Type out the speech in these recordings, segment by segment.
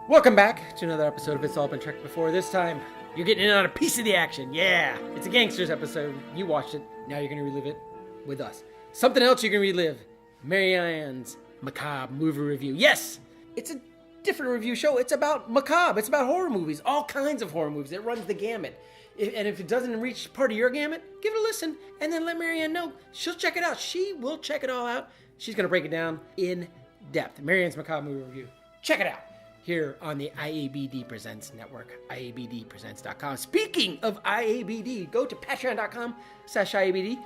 Welcome back to another episode of It's All Been Trekked Before. This time, you're getting in on a piece of the action. Yeah, it's a Gangsters episode. You watched it. Now you're going to relive it with us. Something else you're going to relive. Mary Ann's Macabre Movie Review. Yes, it's a different review show. It's about macabre. It's about horror movies. All kinds of horror movies. It runs the gamut. And if it doesn't reach part of your gamut, give it a listen. And then let Mary Ann know. She'll check it out. She will check it all out. She's going to break it down in depth. Mary Ann's Macabre Movie Review. Check it out. Here on the IABD Presents Network, IABDpresents.com. Speaking of IABD, go to patreon.com/IABD.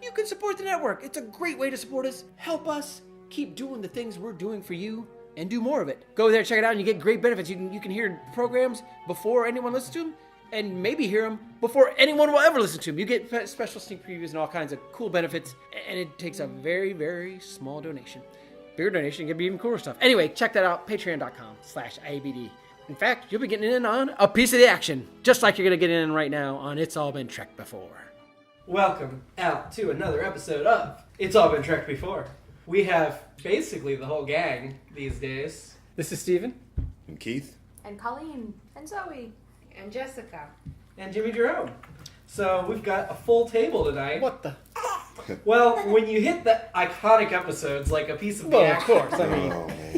You can support the network. It's a great way to support us. Help us keep doing the things we're doing for you and do more of it. Go there, check it out, and you get great benefits. You can hear programs before anyone listens to them, and maybe hear them before anyone will ever listen to them. You get special sneak previews and all kinds of cool benefits, and it takes a very, very small donation. Bigger donation can be even cooler stuff. Anyway, check that out, patreon.com/IABD. In fact, you'll be getting in on a piece of the action, just like you're going to get in right now on It's All Been Trekked Before. Welcome out to another episode of It's All Been Trekked Before. We have basically the whole gang these days. This is Steven. And Keith. And Colleen. And Zoe. And Jessica. And Jimmy-Jerome. So we've got a full table tonight. What the? Well, when you hit the iconic episodes like a piece of the action, of course. I mean,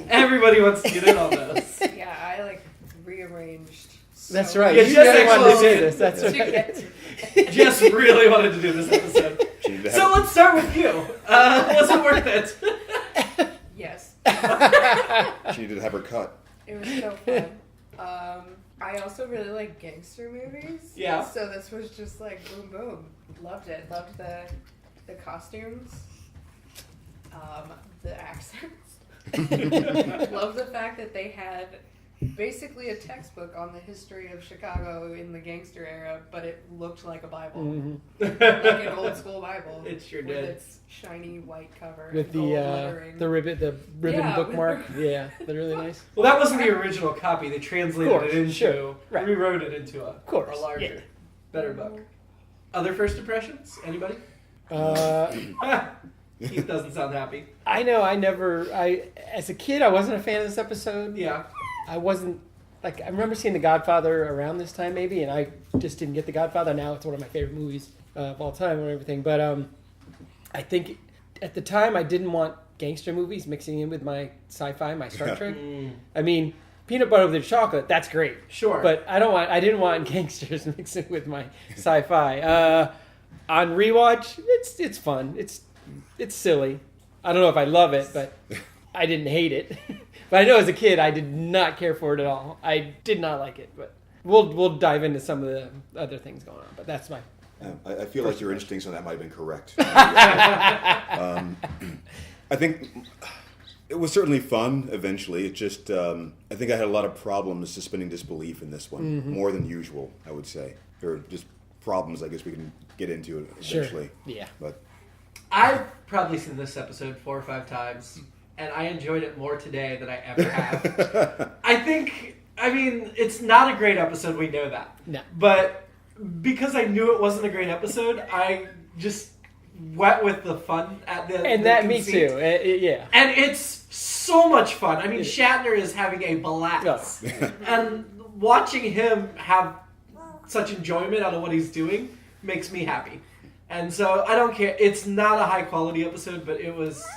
everybody wants to get in on those. Yeah, I like rearranged. That's right. Yeah, You Jess really wanted to actually do this. That's right. Jess really wanted to do this episode. So let's start with you. Was it worth it? Yes. She did have her cut. It was so fun. I also really like gangster movies. Yeah. So this was just like boom boom. Loved it. Loved the costumes. The accents. Loved the fact that they had basically a textbook on the history of Chicago in the gangster era, but it looked like a Bible. Mm-hmm. Like an old school Bible. It sure with did. its shiny white cover With and gold lettering. the ribbon Yeah. bookmark. Yeah, they're really nice. Well, that wasn't the original copy. They translated Of course, it into, sure. Right. rewrote it into a course, larger, yeah. better book. Other first impressions? Anybody? Keith doesn't sound happy. I know. As a kid, I wasn't a fan of this episode. Yeah. I wasn't, I remember seeing The Godfather around this time maybe, and I just didn't get The Godfather. Now it's one of my favorite movies of all time and everything. But I think at the time I didn't want gangster movies mixing in with my sci-fi, my Star Trek. I mean, peanut butter with chocolate, that's great. Sure. But I didn't want gangsters mixing with my sci-fi. On rewatch, it's fun. It's silly. I don't know if I love it, but I didn't hate it. But I know as a kid, I did not care for it at all. I did not like it. But we'll dive into some of the other things going on. But that's my. I feel like your instincts on that might have been correct. I think it was certainly fun eventually. It just, I think I had a lot of problems suspending disbelief in this one, more than usual, I would say. There are just problems I guess we can get into eventually. Sure. Yeah. But I've probably seen this episode 4 or 5 times, and I enjoyed it more today than I ever have. I mean, it's not a great episode, we know that. No. But because I knew it wasn't a great episode, I just went with the fun at the And the that me conceit. too. Yeah. And it's so much fun. I mean, Shatner is having a blast. And watching him have such enjoyment out of what he's doing makes me happy. And so I don't care. It's not a high quality episode, but it was,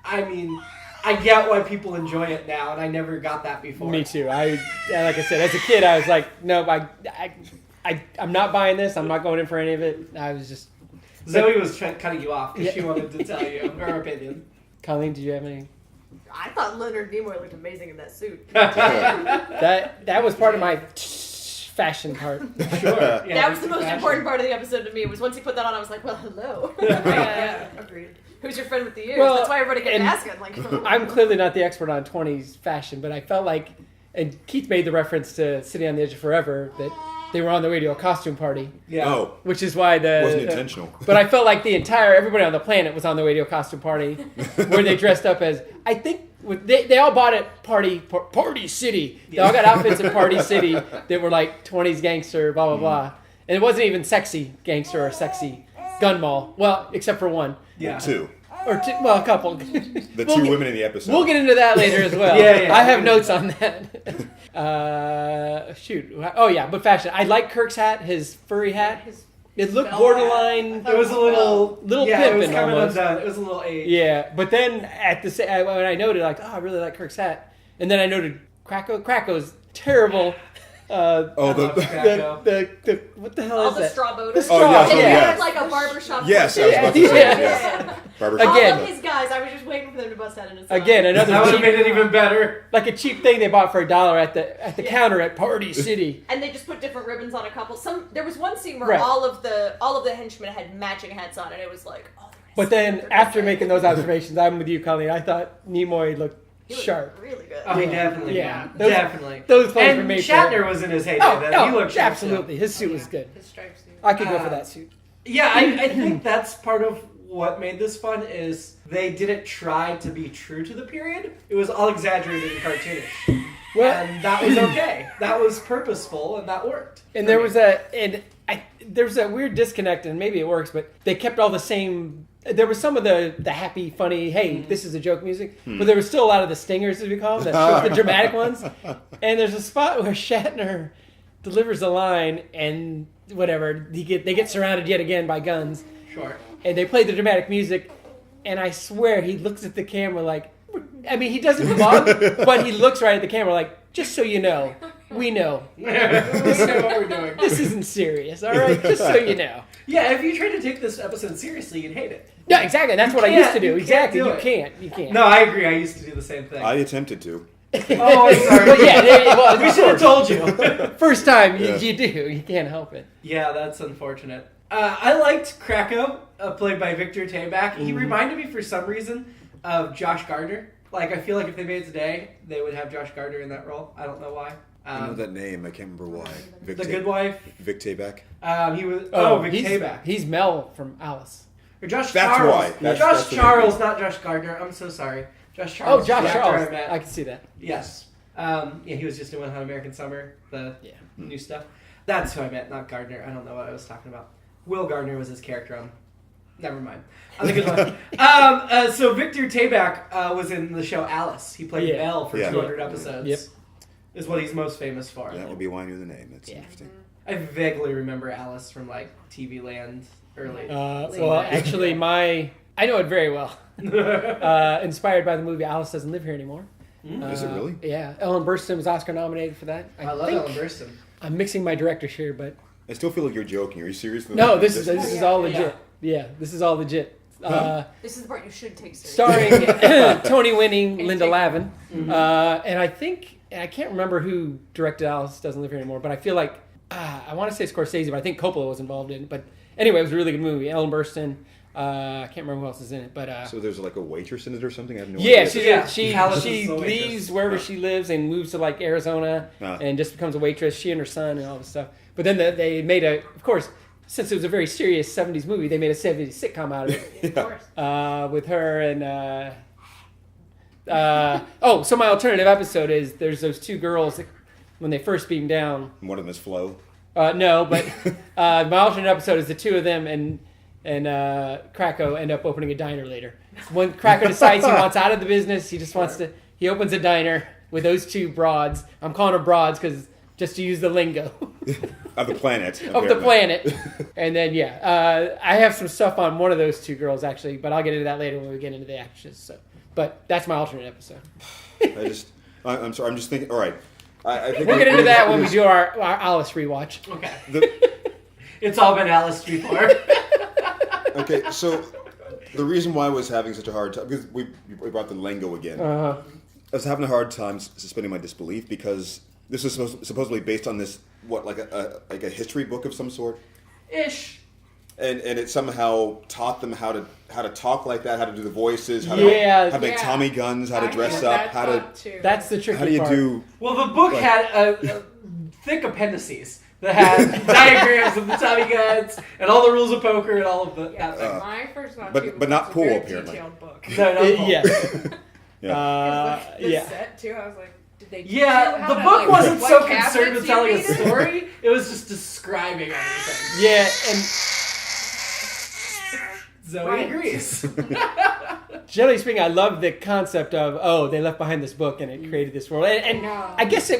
I mean, I get why people enjoy it now, and I never got that before. Me too. Like I said, as a kid, I was like, no, I'm not buying this. I'm not going in for any of it. I was just. Zoe was cutting you off because she wanted to tell you her opinion. Colleen, did you have any? I thought Leonard Nimoy looked amazing in that suit. That was part of my fashion part. Sure. Yeah, That was the most important part of the episode to me. Was once he put that on, I was like, well, hello. Yeah, agreed. Who's your friend with the ears? Well, That's why everybody kept and asking. Like, I'm clearly not the expert on 20s fashion, but I felt like, and Keith made the reference to Sitting on the Edge of Forever, that they were on their way to a costume party. Yeah. Oh, Which is why it wasn't intentional. But I felt like everybody on the planet was on their way to a costume party where they dressed up as, I think, they all bought at Party City. They all got outfits at Party City that were like 20s gangster, blah, blah, blah. And it wasn't even sexy gangster or sexy gun mall. Well, except for one. Yeah. 2. Or well, a couple. The two women in the episode. We'll get into that later as well. Yeah. I have notes on that. Shoot. Oh yeah, but fashion. I like Kirk's hat, his furry hat. It looked Fell borderline. hat. It was a little pimpin' it was coming almost. undone. It was a little age. Yeah, but then when I noted like, I really like Kirk's hat, and then I noted Krako's terrible. Oh, the what the hell All is the that? straw boat. Oh, straw, yeah, And yeah. he had like a barbershop. Yes, I was about to say. Yeah. Yeah. Barbershop. All Again. of his guys, I was just waiting for them to bust out in his Again, That another would have made cheap, it even better. like a cheap thing they bought for $1 at the counter at Party City. And they just put different ribbons on a couple. There was one scene where Right. all of the henchmen had matching hats on, and it was like, oh. But then after making those observations, I'm with you, Colleen. I thought Nimoy looked he was sharp. really good. Oh, he definitely. Yeah. did. Definitely. Those clothes and were made for Shatner him. was in his heyday. Oh, then. no, He looked sharp, absolutely. His suit was good. His stripes suit. I could go for that suit. Yeah, I think that's part of what made this fun is they didn't try to be true to the period. It was all exaggerated and cartoonish. Well, And that was okay. That was purposeful and that worked. and for there me. was there was a weird disconnect, and maybe it works, but they kept all the same. There was some of the happy, funny, hey, this is a joke music, but there was still a lot of the stingers, as we call them, the dramatic ones. And there's a spot where Shatner delivers a line, and whatever, they get surrounded yet again by guns, Sure. and they play the dramatic music, and I swear he looks at the camera like, I mean, he doesn't mug, but he looks right at the camera like, just so you know, we know. We know what we're doing. This isn't serious, all right? Just so you know. Yeah, if you tried to take this episode seriously, you'd hate it. Yeah, exactly. That's You what I used to can't- do. you Exactly. can't do You it. can't. You can't. No, I agree. I used to do the same thing. I attempted to. Oh, I'm sorry. But yeah, well, we should have told you. First time, Yeah. you do. You can't help it. Yeah, that's unfortunate. I liked Krakow, played by Victor Tayback. He reminded me, for some reason, of Josh Gardner. Like, I feel like if they made it today, they would have Josh Gardner in that role. I don't know why. I know that name. I can't remember why. Vic The Ta- Good Wife. Vic Tayback. He was. Vic he's, Tayback. He's Mel from Alice. Or Josh That's Charles. why. That's Josh the Charles, name. not Josh Gardner. I'm so sorry. Josh Charles. Oh, Josh is the actor Charles. I met. I can see that. Yes. Yeah, he was just doing Hot American Summer, the Yeah. new stuff. That's who I meant, not Gardner. I don't know what I was talking about. Will Gardner was his character on. Never mind. On the Good One. So Victor Tayback was in the show Alice. He played Yeah. Belle for Yeah. 200 episodes. Yep. Is what he's most famous for. That would be why I knew the name. That's Yeah. interesting. I vaguely remember Alice from like TV Land early. Well, actually, I know it very well. Inspired by the movie Alice Doesn't Live Here Anymore. Is it really? Yeah. Ellen Burstyn was Oscar nominated for that. I love think. Ellen Burstyn. I'm mixing my directors here, but I still feel like you're joking. Are you serious? no, this is all Yeah. legit. Yeah, this is all legit. This is the part you should take seriously. Starring Tony-winning And Linda take- Lavin, and I can't remember who directed Alice Doesn't Live Here Anymore, but I feel like I want to say Scorsese, but I think Coppola was involved in it. But anyway, it was a really good movie. Ellen Burstyn, I can't remember who else is in it, but So there's like a waitress in it or something? I have no yeah, idea. she Alice she is the waitress. leaves wherever she lives and moves to like Arizona and just becomes a waitress. She and her son and all this stuff. But then they made of course, since it was a very serious '70s movie, they made a '70s sitcom out of it. Of course. With her and so my alternative episode is there's those two girls that, when they first beam down. One of them is Flo. No, but my alternate episode is the two of them and Krakow end up opening a diner later. When Krakow decides he wants out of the business, he just wants to. He opens a diner with those two broads. I'm calling her broads because just to use the lingo Of the planet. of the apparently. planet. And then I have some stuff on one of those two girls actually, but I'll get into that later when we get into the actresses. So, but that's my alternate episode. I'm sorry. I'm just thinking. All right. I think We'll get into that when we do our Alice rewatch. Okay. It's all been Alice before. Okay, so the reason why I was having such a hard time, because we brought the lingo again. I was having a hard time suspending my disbelief because this is supposedly based on this, like a history book of some sort. Ish. And it somehow taught them how to talk like that, how to do the voices, how Yeah, to make yeah. Tommy guns, how to I dress had up, that how to thought too. That's the tricky how do you part. do. Well, the book had thick appendices that had diagrams of the Tommy guns and all the rules of poker and all of the. Yeah, that thing. my first thought but- too but not was pool, a very apparently. detailed book. No, not Paul. Yes. Yeah. The Yeah. set too. I was like, did they? teach Yeah, you how the to, book like, wasn't what so concerned cabinets with you telling a needed? story. It was just describing everything. Yeah, and Zoe Right. agrees. Generally speaking, I love the concept of, they left behind this book and it created this world. And No. I guess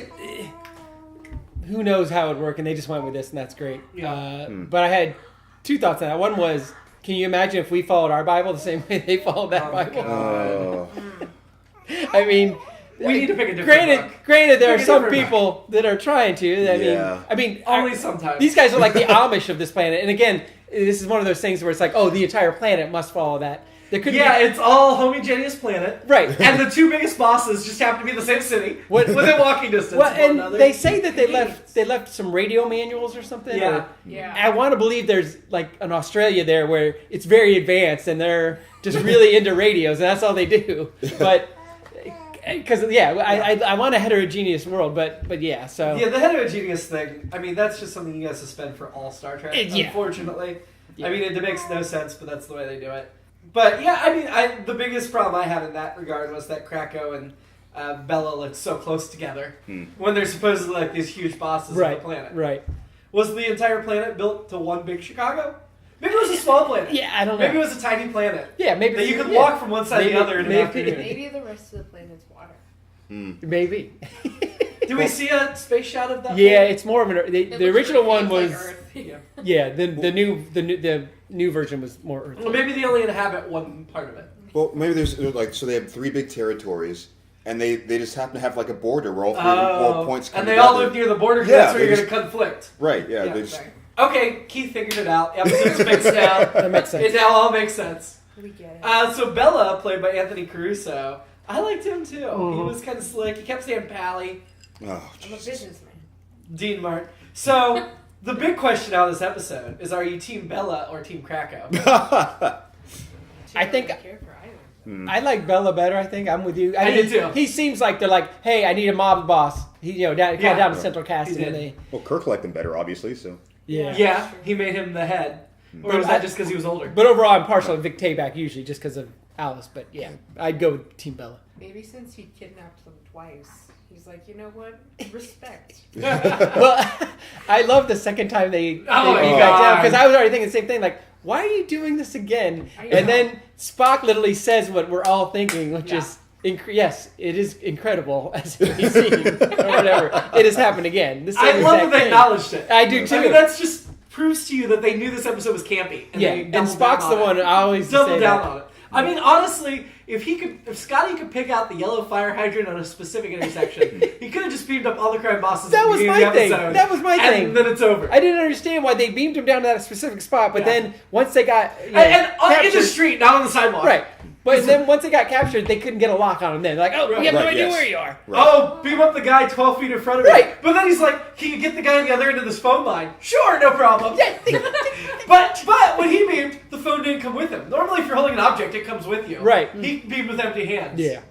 who knows how it would work, and they just went with this, and that's great. Yeah. But I had two thoughts on that. One was, can you imagine if we followed our Bible the same way they followed that Bible? Oh. I mean, We need to pick a different book. Granted, there are Pick a some different people that are trying to. Yeah. I mean, Only sometimes. these guys are like the Amish of this planet. And again, this is one of those things where it's like, the entire planet must follow that. There could It's all homogeneous planet. Right. And the two biggest bosses just happen to be in the same city. Within walking distance Well, of one and another. they say that they left some radio manuals or something. Yeah. or- Yeah. I want to believe there's like an Australia there where it's very advanced and they're just really into radios and that's all they do. But because I want a heterogeneous world, but yeah. So Yeah, the heterogeneous thing, I mean, that's just something you guys suspend for all Star Trek, Yeah. unfortunately. Yeah. I mean, it makes no sense, but that's the way they do it. But yeah, I mean, the biggest problem I had in that regard was that Krakow and Bella looked so close together when they're supposedly like these huge bosses right, of the planet. right. Was the entire planet built to one big Chicago? Maybe it was a small planet. Yeah, I don't know. Maybe it was a tiny planet. Yeah, maybe That you could walk from one side to Maybe- the other in an maybe- afternoon. Maybe the rest of the planet's water. Maybe. Do we see a space shot of that? Yeah, planet? it's more of an. It The looks original like one was. Earth. Yeah, the new version was more Earth. Well, maybe they only inhabit one part of it. Well, maybe there's so they have 3 big territories, and they just happen to have like a border where all points come and they together. all live near the border because Yeah, that's where they you're just- going to conflict. Right? Yeah. Yeah, they just, sorry. Okay, Keith figured it out. Episode's fixed now. That makes sense. It now all makes sense. We get it. So Bella, played by Anthony Caruso, I liked him too. He was kind of slick. He kept saying Pally, oh, I'm a Jesus. businessman. Dean Martin. So the big question out of this episode is: are you Team Bella or Team Krakow? I think- don't care for either. I like Bella better. I think I'm with you. I mean, did too. He seems like they're like, hey, I need a mob boss. He, down Yeah. to central casting. He And did. they, Well, Kirk liked them better, obviously. So yeah. Yeah, he made him the head. Or was that just because he was older? But overall, I'm partial to Vic Tayback usually just because of Alice. But yeah, I'd go with Team Bella. Maybe since he kidnapped them twice, he's like, you know what? Respect. Well, I love the second time they beat Oh my back down God. because I was already thinking the same thing. Like, why are you doing this again? I And know. then Spock literally says what we're all thinking, which Yeah. is, yes, it is incredible as we've seen or whatever. It has happened again. The same I love exact that they thing. acknowledged it. I do too. I mean, that's just proves to you that they knew this episode was campy. And Yeah, they and doubled Spock's down the on one it. I always Double say down that. on it. I mean, honestly, if Scotty could pick out the yellow fire hydrant on a specific intersection, he could have just beamed up all the crime bosses. That at the was beginning my of the thing. episode, That was my thing. And then it's over. I didn't understand why they beamed him down to that specific spot, but Yeah. then once they got and in the captured- street, not on the sidewalk. right. But then once they got captured, they couldn't get a lock on him. Then like, Right. we have no Right, idea yes. where you are. Right. Oh, beam up the guy 12 feet in front of me. Right. But then he's like, can you get the guy on the other end of this phone line? Sure, no problem. Yeah. But when he beamed, the phone didn't come with him. Normally, if you're holding an object, it comes with you. Right. He beamed with empty hands. Yeah.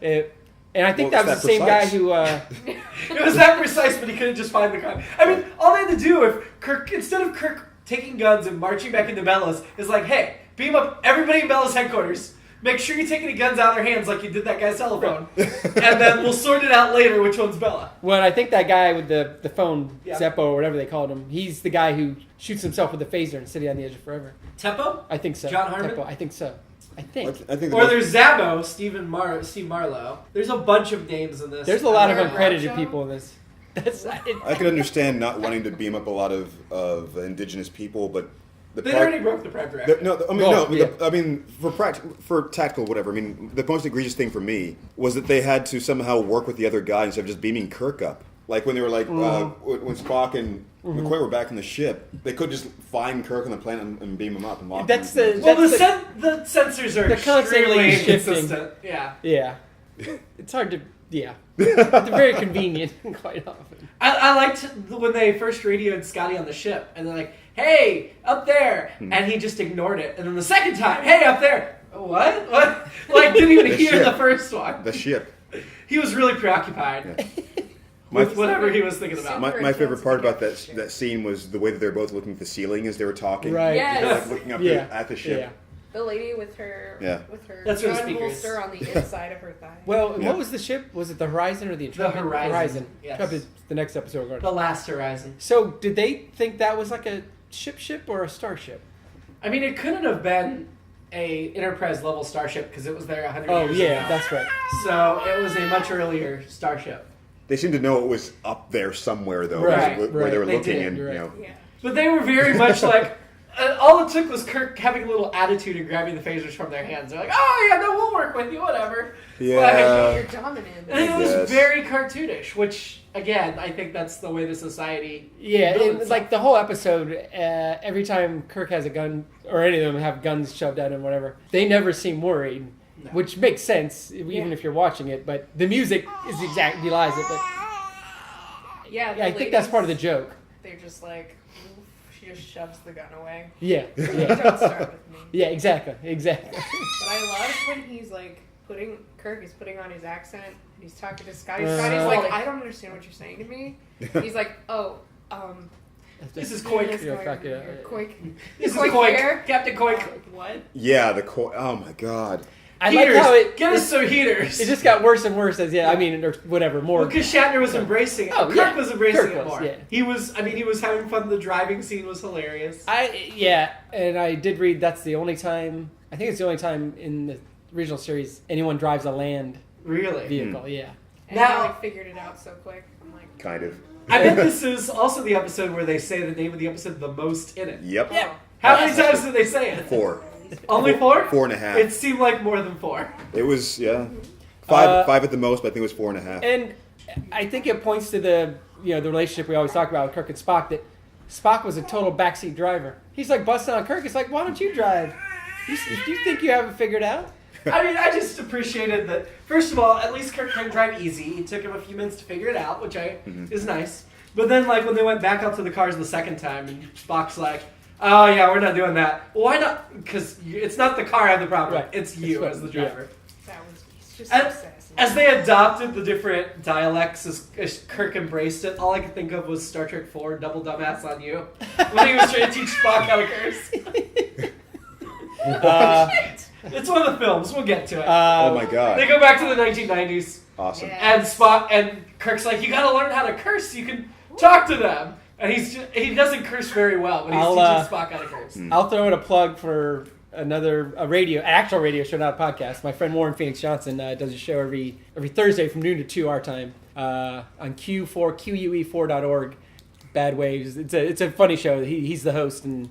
And I think Well, that was it's the that same guy precise. who. It was that precise, but he couldn't just find the crime. I mean, all they had to do if Kirk, instead of Kirk taking guns and marching back into Bella's, is like, hey, beam up everybody in Bella's headquarters. Make sure you take any guns out of their hands like you did that guy's cell phone. And then we'll sort it out later which one's Bella. Well, I think that guy with the phone, Yeah. Zeppo or whatever they called him, he's the guy who shoots himself with a phaser and sitting on the edge of forever. Teppo? I think so. John Harmon? Teppo, I think so. I think. I think Or there's Zabo, Steve Marlowe. There's a bunch of names in this. There's a lot of Aaron uncredited Bradshaw? people in this. That's I can understand not wanting to beam up a lot of indigenous people, but the They part- already broke the Pride Directive. No, I mean, Oh, no. yeah. I mean, for tactical, whatever. I mean, the most egregious thing for me was that they had to somehow work with the other guy instead of just beaming Kirk up. Like when they were like, when Spock and McCoy were back in the ship, they could just find Kirk on the planet and beam him up and lock That's him. the- Well, That's the sensors are they're constantly extremely shifting. inconsistent. Yeah. Yeah. It's hard to. Yeah. It's very convenient quite often. I liked when they first radioed Scotty on the ship, and they're like, "Hey, up there," and he just ignored it. And then the second time, "Hey, up there." What? What? Like, didn't even The hear ship. the first one. The ship. He was really preoccupied with whatever he was thinking about. My favorite part about that scene was the way that they're both looking at the ceiling as they were talking. Right. Yes. They're like looking up Yeah. at the ship. Yeah. The lady with her That's where the gun speaker is. holster on the inside of her thigh. Well, Yeah. what was the ship? Was it the Horizon or the Intrepid? Horizon, yes. Intrepid is the next episode we're going to. The Last Horizon. So, did they think that was like a ship or a starship? I mean, it couldn't have been a Enterprise level starship because it was there 100 Oh years yeah, ago. that's right. So it was a much earlier starship. They seemed to know it was up there somewhere, though, Right, where they were They looking, did, and you're right. you know, Yeah. But they were very much like, all it took was Kirk having a little attitude and grabbing the phasers from their hands. They're like, oh yeah, no, we'll work with you, whatever. Yeah. You're dominant. And it was Yes. very cartoonish, which, again, I think that's the way the society... Yeah, built and, itself. like the whole episode, every time Kirk has a gun, or any of them have guns shoved at him, whatever, they never seem worried, No. which makes sense even if you're watching it. But the music is exactly belies it. But Yeah, I think that's part of the joke. They're just like, oof, she just shoves the gun away. Yeah, Don't yeah, start with me. yeah, exactly. But I love when he's like Kirk is putting on his accent and he's talking to Scotty. Scotty's Uh-huh. like, I don't understand what you're saying to me. He's like, This is Koik. Yeah, fuck yeah. Quick. This is Koik Koik. here? Captain Koik. What? yeah, oh my god, I Heaters. like how it Get us some heaters. it just got worse and worse as I mean, or whatever, more. Because Shatner was embracing it. Oh, Kirk yeah. was embracing Kirk it was, more. yeah. He was having fun. The driving scene was hilarious. And I did read that's the only time. I think it's the only time in the original series anyone drives a land Really? vehicle. Yeah. And Now- I like figured it out so quick. I'm like, kind of. I bet this is also the episode where they say the name of the episode the most in it. Yep. oh. How many times did they say it? 4. Only 4? 4.5. It seemed like more than 4. It was Uh, 5 at the most, but I think it was 4.5. And I think it points to the the relationship we always talk about with Kirk and Spock, that Spock was a total backseat driver. He's like busting on Kirk. It's like, why don't you drive? Do you think you have it figured out? I mean, I just appreciated that. First of all, at least Kirk can drive easy. It took him a few minutes to figure it out, which is nice. But then, like, when they went back out to the cars the second time, and Spock's like, oh, yeah, we're not doing that. Well, why not? Because it's not the car I have the problem with. Right. It's you It's as the yeah. driver. He's just And- so sassy. As they adopted the different dialects as Kirk embraced it, all I could think of was Star Trek 4, Double Dumbass on You. When he was trying to teach Spock how to curse. It's one of the films. We'll get to it. Oh my They god. go back to the 1990s. Awesome. Yeah. And Spock and Kirk's like, you gotta learn how to curse so you can talk to them. And he doesn't curse very well, but he's I'll, teaching Spock how to curse. I'll throw in a plug for an actual radio show, not a podcast. My friend Warren Phoenix Johnson does a show every Thursday from noon to 2 our time on QUE4.org. Bad Waves. It's a funny show. He's the host and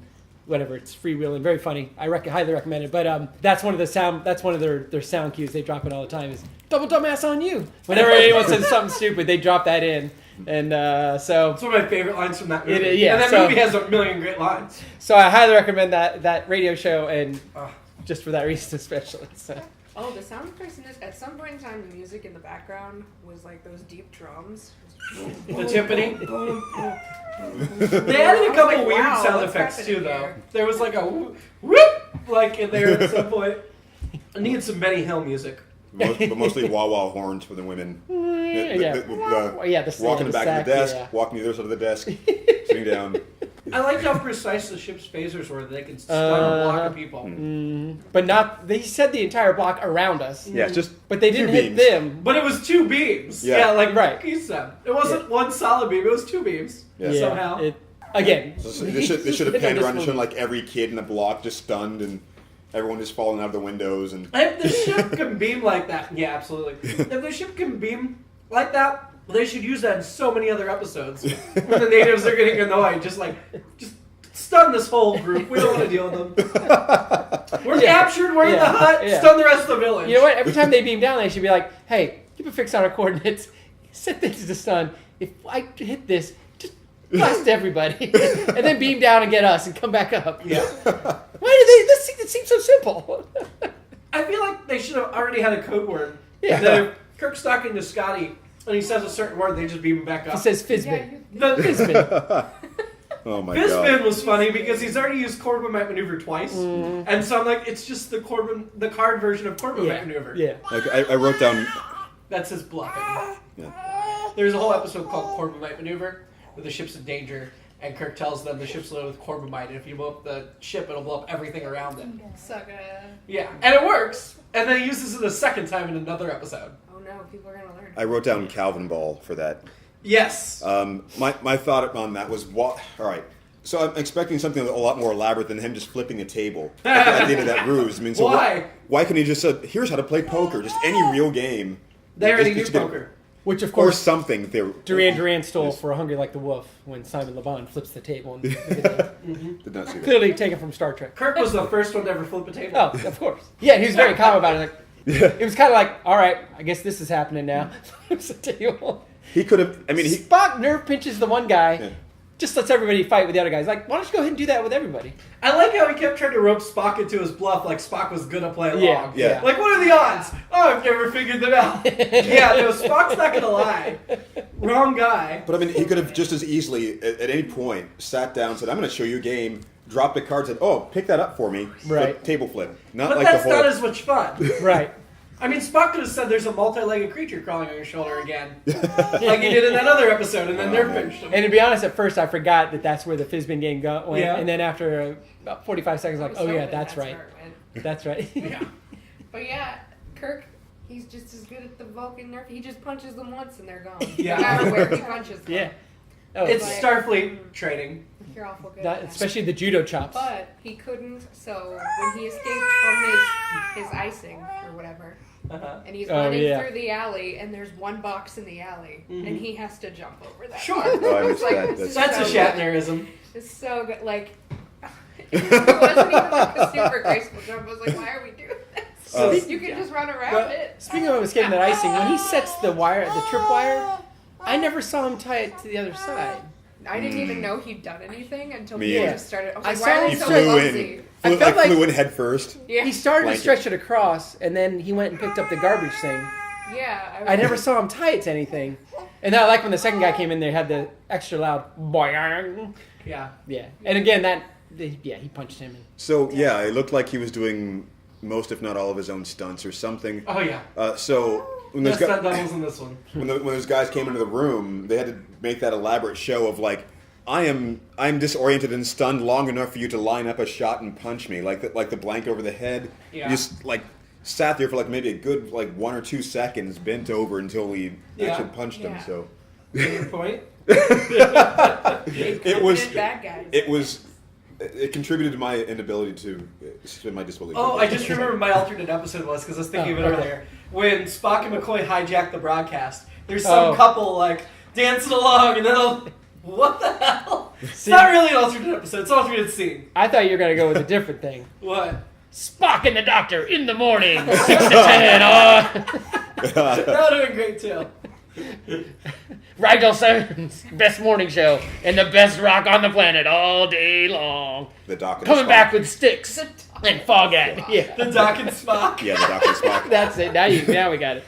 whatever. It's freewheeling, very funny. I highly recommend it. But that's one of their sound cues they drop it all the time is double dumbass on you. Whenever anyone says something stupid, they drop that in. And so It's one of my favorite lines from that movie. yeah, and that so- movie has a million great lines. So I highly recommend that radio show, and Ugh. just for that reason especially. So. Oh, the sound effects in this, at some point in time, the music in the background was like those deep drums. The timpani. They They added a couple like, weird wow, sound what's effects too, happening though. here? There was like a whoop, like in there at some point. I need some Benny Hill music. But mostly wah-wah horns for the women. Yeah. The Walking the back sack, to the desk, yeah. walking to the other side of the desk, sitting down. I liked how precise the ship's phasers were. They could stun a block of people. But not. They said the entire block around us. Yeah, it's just But they didn't two hit beams. them. But it was 2 beams. Yeah. Yeah, like Right. he said. It wasn't one solid beam. It was 2 beams. Yeah. Somehow. Again. So they should have panned around and shown like every kid in the block just stunned and everyone just falling out of the windows and If the ship can beam like that, yeah, absolutely. If the ship can beam like that, they should use that in so many other episodes. When the natives are getting annoyed, just stun this whole group. We don't want to deal with them. We're captured. We're in the Yeah. hut. Yeah. Stun the rest of the village. You know what? Every time they beam down, they should be like, "Hey, keep a fix on our coordinates. Set this to stun. If I hit this, just blast everybody, and then beam down and get us, and come back up." Yeah. Why did they? It seems so simple. I feel like they should have already had a code word. Yeah. That if Kirk's talking to Scotty and he says a certain word, they just beam him back up. He says Yeah, Fizbin. the Fizbin. oh my This god. spin was funny because he's already used Corbin Might Maneuver twice, and so I'm like, it's just the card version of Corbin Might Maneuver. Yeah. Like I wrote down. That's his bluffing. Yeah. There's a whole episode called Corbin Might Maneuver, where the ship's in danger, and Kirk tells them the ship's loaded with Corbin Might, and if you blow up the ship, it'll blow up everything around it. Sucker. Yeah, and it works. And then he uses it a second time in another episode. Oh no, people are gonna learn. I wrote down Calvin Ball for that. Yes. My thought on that was all right. So I'm expecting something a lot more elaborate than him just flipping a table at the end of that ruse. I mean, so Why? Why couldn't he just say, here's how to play poker, just any real game. They already Just knew get- poker. Which, of Or course, something. Duran stole for Hungry Like the Wolf when Simon Le Bon flips the table. And Did not see that. clearly taken from Star Trek. Kirk was the first one to ever flip a table. Oh, of course. Yeah, he was very calm about it. Like, it was kind of like, all right, I guess this is happening now. Flips the table. He could have, I mean, he... Spock nerve pinches the one guy, Yeah. just lets everybody fight with the other guys. Like, why don't you go ahead and do that with everybody? I like how he kept trying to rope Spock into his bluff, like Spock was gonna play along. Yeah, yeah. Like, what are the odds? Oh, I've never figured them out. Yeah, no, Spock's not gonna lie. Wrong guy. But I mean, he could have just as easily, at any point, sat down, said, I'm going to show you a game, dropped the card, said, oh, pick that up for me. Right. Flip, table flip. Not But like that's the whole... not as much fun. Right. I mean, Spock could have said there's a multi-legged creature crawling on your shoulder again. Like he did in that other episode, and then nerve pinched him. And to be honest, at first I forgot that that's where the Fizbin game went. Yeah. And then after about 45 seconds, I like, was oh yeah, hoping that's right. where it went. That's right. Yeah. But yeah, Kirk, he's just as good at the Vulcan nerf. He just punches them once and they're gone. Yeah. No matter where he punches them. Yeah. Oh, It's Like- Starfleet training. You're awful good that, at that. especially the judo chops. But he couldn't, so when he escaped from his icing or whatever, Uh-huh. and he's Oh, running yeah. through the alley, and there's one box in the alley, and he has to jump over that. Sure. box. Oh, I It's missed like, that. this is That's a so good. Shatnerism. It's so good. Like, it wasn't even like a super graceful jump. I was like, why are we doing this? Uh, You can just run around Well, it. speaking of escaping that icing, when he sets the tripwire, I never saw him tie it to the other side. I didn't even know he'd done anything until Me he either. just started. I was I like, saw why are him they He so flew clumsy? in. I felt like- Flew in head first. Yeah, He started to Blanket. stretch it across, and then he went and picked up the garbage thing. yeah. I never saw him tie it to anything. And then, like when the second guy came in, they had the extra loud boing. Yeah. Yeah. And again, he punched him. So, yeah, it looked like he was doing most, if not all, of his own stunts or something. Oh, yeah. So, when No those, stunt doubles in this one. when those guys came into the room, they had to make that elaborate show of, like, I'm disoriented and stunned long enough for you to line up a shot and punch me, like the blanket over the head. Yeah. You just like sat there for like maybe a good like 1 or 2 seconds, bent over until we Yeah. actually punched him. Yeah. So Your point? it was bad guys. it contributed to my inability to suspend my disbelief. Oh, I just remember my alternate episode was because I was thinking of it okay. earlier. When Spock and McCoy hijacked the broadcast, there's some Oh. couple like dancing along, and then what the hell? It's See- not really an alternate episode. It's an alternate scene. I thought you were going to go with a different thing. What? Spock and the Doctor in the morning, 6 to 10. That would have been great too. Rigel 7's best morning show and the best rock on the planet all day long. The Doc and Coming Spock. back with sticks and Foghat. Yeah, The Doc and Spock. Yeah, the Doc and Spock. that's it. Now we got it.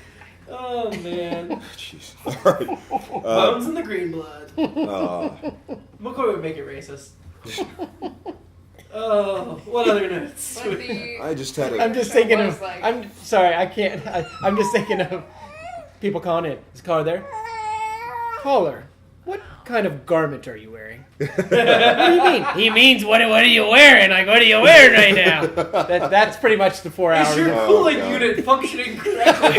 Oh man. Jeez. All right. Bones in the green blood. Uh, McCoy would make it racist. Oh, what other notes? But the I just had a. I'm just thinking was of. like- I'm sorry, I can't. I'm just thinking of people calling in. Is the caller there? Caller, what kind of garment are you wearing? What do you mean? He means what are you wearing? Like, what are you wearing right now? That's pretty much the 4 hours. Is your Oh, cooling God. unit functioning correctly?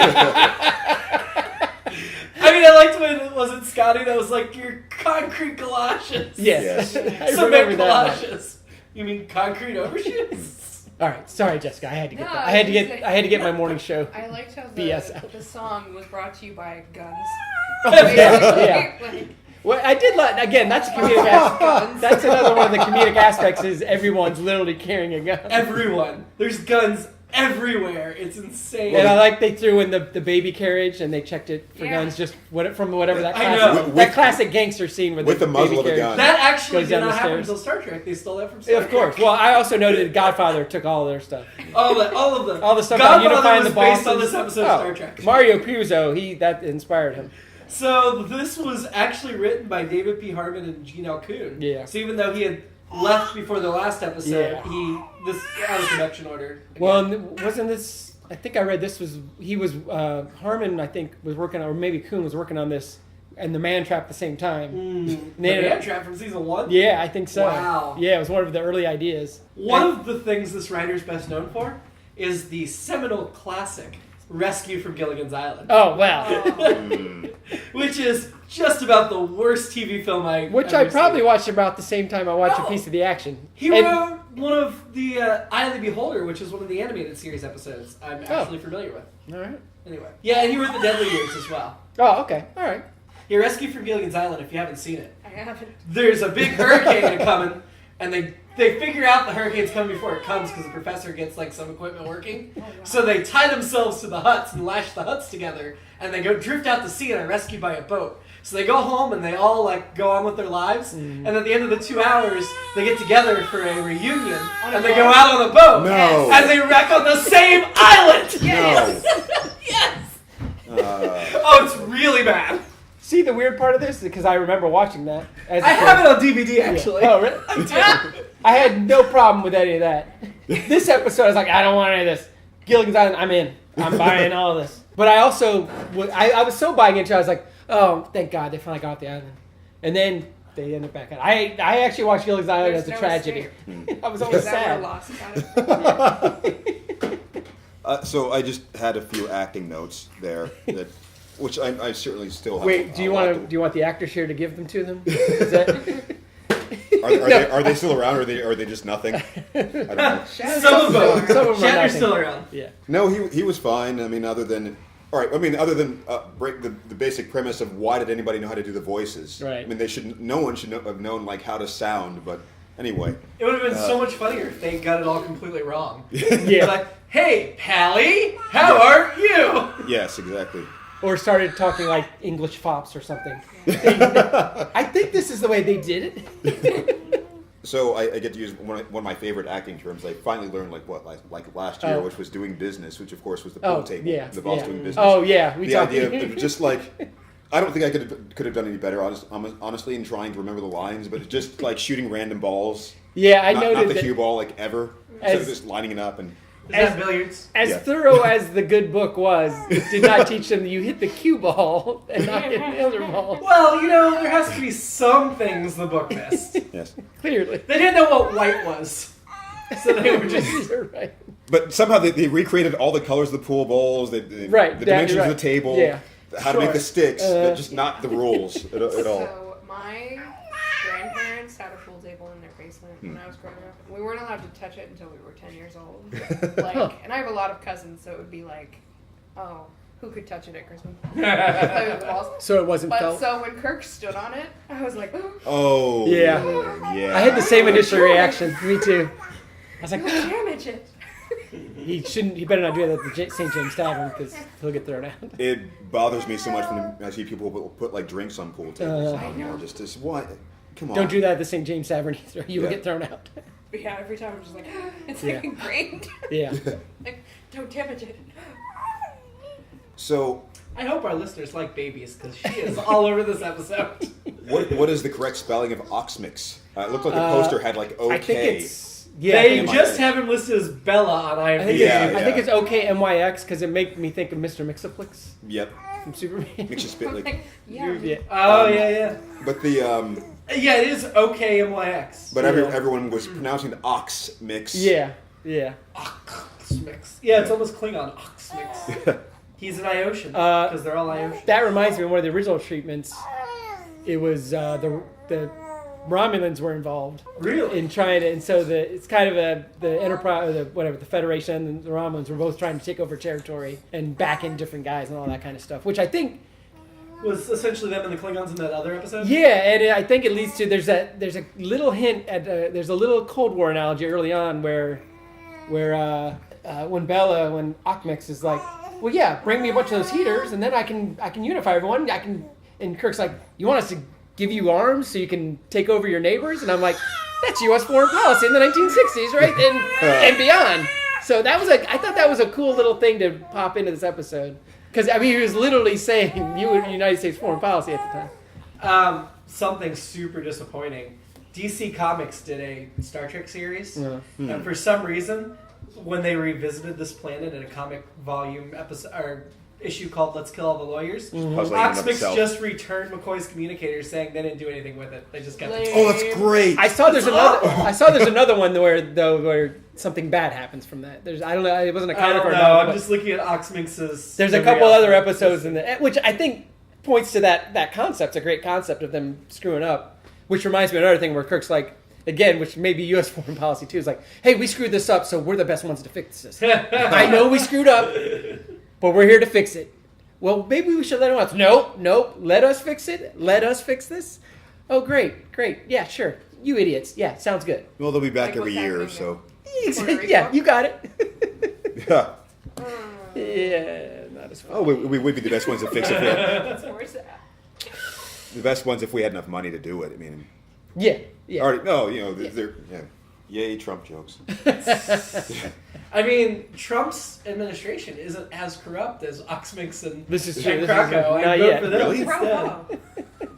I mean, I liked when was it Scotty that was like your concrete galoshes. Yes. Yes. I Cement remember that. much. galoshes. You mean concrete overshoes? All right, sorry, Jessica. I had to get No, that. I I had to get my morning show. I liked how BS out. the song was brought to you by guns. Yeah. Like, Well, I did like again. That's a comedic aspect. That's another one of the comedic aspects. Is everyone's literally carrying a gun. Everyone. There's guns everywhere. It's insane. And I like they threw in the baby carriage and they checked it for Yeah. guns just from whatever that I classic, know. that classic gangster scene with the muzzle baby of a carriage. gun. That actually Goes did down not the happen stairs. until Star Trek. They stole that from Star Of course. Trek. Well, I also noted Godfather took all their stuff. All of them. All the stuff about Godfather unifying was the bosses. based on this episode of Star Trek. Mario Puzo, that inspired him. So this was actually written by David P. Harmon and Gene Alcoon. Yeah. So even though he had left before the last episode, Yeah. this out of production order. Well, and wasn't this? I think I read this was Harmon. I think was working on, or maybe Kuhn was working on this, and the Man Trap at the same time. The They- Man Trap from season 1. Yeah, I think so. Wow. Yeah, it was one of the early ideas. One of the things this writer's best known for is the seminal classic Rescue from Gilligan's Island. Oh, wow. Which is just about the worst TV film Which I probably watched about the same time I watched A Piece of the Action. He wrote one of the Eye of the Beholder, which is one of the animated series episodes I'm actually familiar with. All right. Anyway. Yeah, and he wrote The Deadly Years as well. Oh, okay. All right. Yeah, Rescue from Gilligan's Island, if you haven't seen it. I haven't. There's a big hurricane coming, and they figure out the hurricane's coming before it comes because the professor gets like some equipment working. Oh, wow. So they tie themselves to the huts and lash the huts together, and they go drift out to sea and are rescued by a boat. So they go home and they all like go on with their lives, and at the end of the 2 hours, they get together for a reunion, and they go out on a boat, No. and they wreck on the same island. No. Yes. Oh, it's really bad. See the weird part of this? Because I remember watching that. As a I kid. have it on DVD actually. Oh, really? I had no problem with any of that. This episode, I was like, I don't want any of this. Gilligan's Island, I'm in. I'm buying all of this. But I also, I was so buying into it, I was like, oh, thank God, they finally got off the island. And then they ended up back on. I actually watched Gilligan's Island There's as a no tragedy. I was Is always that sad. what lost about it? So I just had a few acting notes there, which I certainly still have. Wait, do you want the actors here to give them to them? Is that... Are they still around, or are they just nothing? I don't know. Some of them. Some of them are Shatner's nothing. still around. Yeah. No, he was fine. I mean, other than break the basic premise of why did anybody know how to do the voices? Right. I mean, no one should have known like how to sound. But anyway, It would have been so much funnier if they got it all completely wrong. Yeah. Like, hey, Pally, how are you? yes, exactly. Or started talking like English fops or something. I think this is the way they did it. So I get to use one of my favorite acting terms. I finally learned like last year, Oh. which was doing business, which of course was the pool table. Yeah. The boss yeah. doing business. Oh, yeah. The idea of just like, I don't think I could have done any better, honestly, in trying to remember the lines, but just like shooting random balls. Yeah, I not noted the that cue ball like ever. Instead of As- just lining it up and. Is that billiards? as Yeah. thorough as the good book was, it did not teach them that you hit the cue ball and not hit the other ball. Well, there has to be some things the book missed. Yes. Clearly. They didn't know what white was. So they were just... You're right. But somehow they recreated all the colors of the pool bowls, the Right, dimensions right. of the table, Yeah. how to make the Sure. sticks, but just not the rules at all. So my grandparents had a pool table in their basement when I was growing up. We weren't allowed to touch it until we were 10 years old. And I have a lot of cousins, so it would be like, oh, who could touch it at Christmas? Play with the balls. So it wasn't But felt. so when Kirk stood on it, I was like, Oh. Yeah. Yeah. I had the same initial reaction. Me too. I was like, don't damage it. he better not do that at the St. James Tavern because he'll get thrown out. It bothers me so much when I see people put like drinks on pool tables. I know. Just why? Come on. Don't do that at the St. James Tavern either. You will Yeah. get thrown out. But yeah, every time I'm just like, it's Yeah. like ingrained. Yeah. Like, don't damage it. So, I hope our listeners like babies, because she is all over this episode. what is the correct spelling of oxmix? It looked like the poster had like OK. I think it's yeah. They Am I just right? have him listed as Bella on I think, IMDb. Yeah, I think it's OKMYX because it made me think of Mr. Mixoplex Yep. from Superman. Makes you spit like. Like, yeah. Yeah. Oh, yeah. But the Yeah, it is OKMYX. but Yeah. everyone was pronouncing the ox mix. Yeah. Yeah. Oxmix. Yeah, it's almost Klingon. Oxmix. He's an Ioshan, because they're all Ioshan. That reminds me of one of the original treatments. It was the Romulans were involved Really? in trying to, and so it's kind of the Enterprise, or the Federation and the Romulans were both trying to take over territory and back in different guys and all that kind of stuff. Which I think, Was essentially them and the Klingons in that other episode? yeah, and I think it leads to there's a little hint at there's a little Cold War analogy early on where when Ockmix is like, well, yeah, bring me a bunch of those heaters, and then I can unify everyone. And Kirk's like, you want us to give you arms so you can take over your neighbors? And I'm like, that's U.S. foreign policy in the 1960s, right? And beyond. So I thought that was a cool little thing to pop into this episode. Because, I mean, he was literally saying United States foreign policy at the time. Something super disappointing. DC Comics did a Star Trek series, Yeah. and for some reason, when they revisited this planet in a comic volume episode or issue called "Let's Kill All the Lawyers." Puzzling in Oxmix himself. just returned McCoy's communicators, saying they didn't do anything with it. They just kept it. Oh, that's great. I saw there's another one where something bad happens from that. I don't know. It wasn't a I comic don't or know. novel, I'm but just looking at Oxmix's. there's a couple other episodes in the which I think points to that concept. A great concept of them screwing up. Which reminds me of another thing where Kirk's like, again, which may be U.S. foreign policy too, is like, hey, we screwed this up, so we're the best ones to fix this. I know we screwed up, but we're here to fix it. Well, maybe we should let them out. Nope. Let us fix it. Let us fix this. Oh, great. Yeah, sure. You idiots. Yeah, sounds good. Well, they'll be back Like, every what's year, happening so. Yeah, you got it. Yeah. Yeah, not as fun. Oh, we would be the best ones to fix it. That's more sad. The best ones if we had enough money to do it. I mean, Yeah. already, no, they're yay Trump jokes. I mean, Trump's administration isn't as corrupt as Oxmix and This is true. and This is Krakow. not I vote yet. for them Really? instead. Bravo.